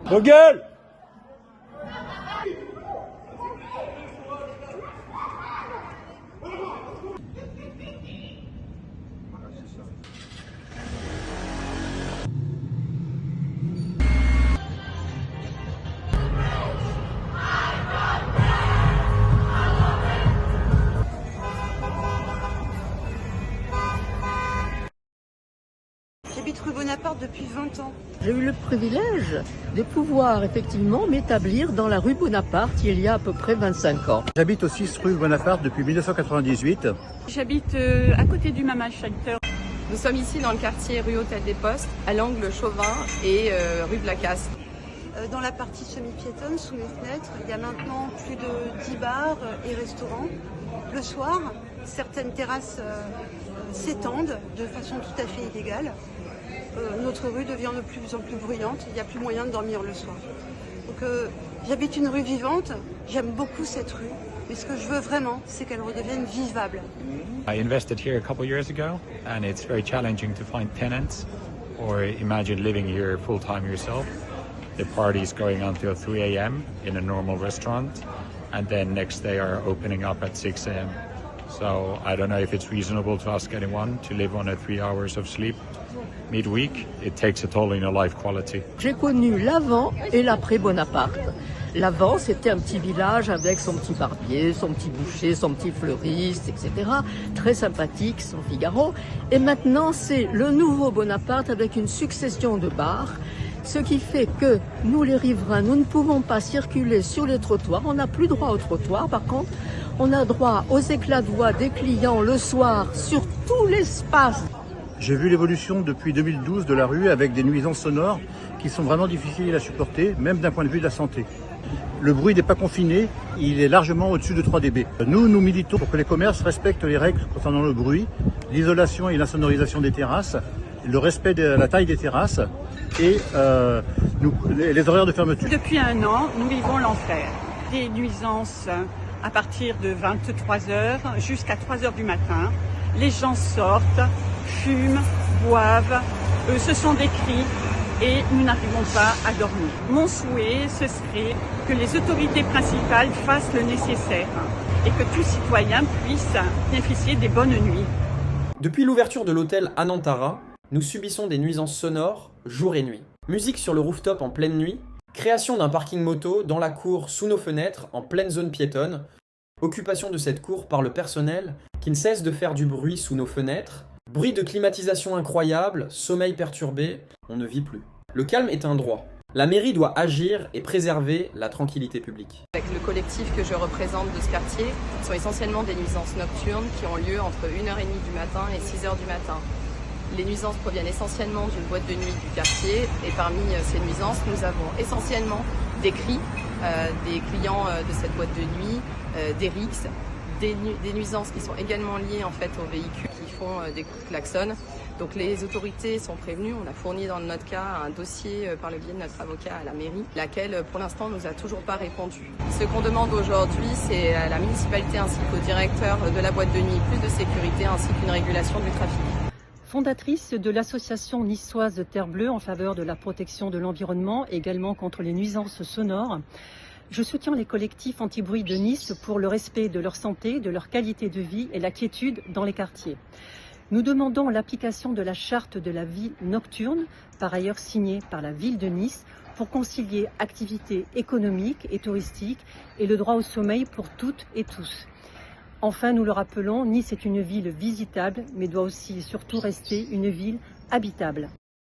Vos gueules! J'habite rue Bonaparte depuis 20 ans. J'ai eu le privilège de pouvoir effectivement m'établir dans la rue Bonaparte il y a à peu près 25 ans. J'habite au 6 rue Bonaparte depuis 1998. J'habite à côté du Mama Shelter. Nous sommes ici dans le quartier rue Hôtel des Postes, à l'angle Chauvin et rue de la Casse. Dans la partie semi-piétonne, sous les fenêtres, il y a maintenant plus de 10 bars et restaurants. Le soir, certaines terrasses s'étendent de façon tout à fait illégale. Notre rue devient de plus en plus bruyante, il n'y a plus moyen de dormir le soir. Donc j'habite une rue vivante, j'aime beaucoup cette rue, mais ce que je veux vraiment, c'est qu'elle redevienne vivable. I invested here a couple of years ago and it's very challenging to find tenants or imagine living here full-time yourself. The parties going until 3 a.m. in a normal restaurant and then next they are opening up at 6 a.m. So I don't know if it's reasonable to ask anyone to live on 3 hours of sleep. Midweek, it takes a toll in your life quality. J'ai connu l'avant et l'après Bonaparte. L'avant, c'était un petit village avec son petit barbier, son petit boucher, son petit fleuriste, etc. Très sympathique, son Figaro. Et maintenant, c'est le nouveau Bonaparte avec une succession de bars. Ce qui fait que nous, les riverains, nous ne pouvons pas circuler sur les trottoirs. On n'a plus droit aux trottoirs. Par contre, on a droit aux éclats de voix des clients le soir sur tout l'espace. J'ai vu l'évolution depuis 2012 de la rue avec des nuisances sonores qui sont vraiment difficiles à supporter, même d'un point de vue de la santé. Le bruit n'est pas confiné, il est largement au-dessus de 3 dB. Nous militons pour que les commerces respectent les règles concernant le bruit, l'isolation et l'insonorisation des terrasses, le respect de la taille des terrasses et les horaires de fermeture. Depuis 1 an, nous vivons l'enfer. Des nuisances à partir de 23h jusqu'à 3h du matin. Les gens sortent, fument, boivent, ce sont des cris et nous n'arrivons pas à dormir. Mon souhait, ce serait que les autorités principales fassent le nécessaire et que tout citoyen puisse bénéficier des bonnes nuits. Depuis l'ouverture de l'hôtel Anantara, nous subissons des nuisances sonores jour et nuit. Musique sur le rooftop en pleine nuit, création d'un parking moto dans la cour sous nos fenêtres en pleine zone piétonne, occupation de cette cour par le personnel qui ne cesse de faire du bruit sous nos fenêtres, bruit de climatisation incroyable, sommeil perturbé, on ne vit plus. Le calme est un droit. La mairie doit agir et préserver la tranquillité publique. Avec le collectif que je représente de ce quartier, ce sont essentiellement des nuisances nocturnes qui ont lieu entre 1h30 du matin et 6h du matin. Les nuisances proviennent essentiellement d'une boîte de nuit du quartier et parmi ces nuisances, nous avons essentiellement des cris des clients de cette boîte de nuit, des rixes, des nuisances qui sont également liées en fait aux véhicules qui font des coups de klaxon. Donc les autorités sont prévenues, on a fourni dans notre cas un dossier par le biais de notre avocat à la mairie, laquelle pour l'instant nous a toujours pas répondu. Ce qu'on demande aujourd'hui, c'est à la municipalité ainsi qu'au directeur de la boîte de nuit plus de sécurité ainsi qu'une régulation du trafic. Fondatrice de l'association niçoise Terre Bleue en faveur de la protection de l'environnement, également contre les nuisances sonores, je soutiens les collectifs anti-bruit de Nice pour le respect de leur santé, de leur qualité de vie et la quiétude dans les quartiers. Nous demandons l'application de la charte de la vie nocturne, par ailleurs signée par la ville de Nice, pour concilier activité économique et touristique et le droit au sommeil pour toutes et tous. Enfin, nous le rappelons, Nice est une ville visitable, mais doit aussi et surtout rester une ville habitable.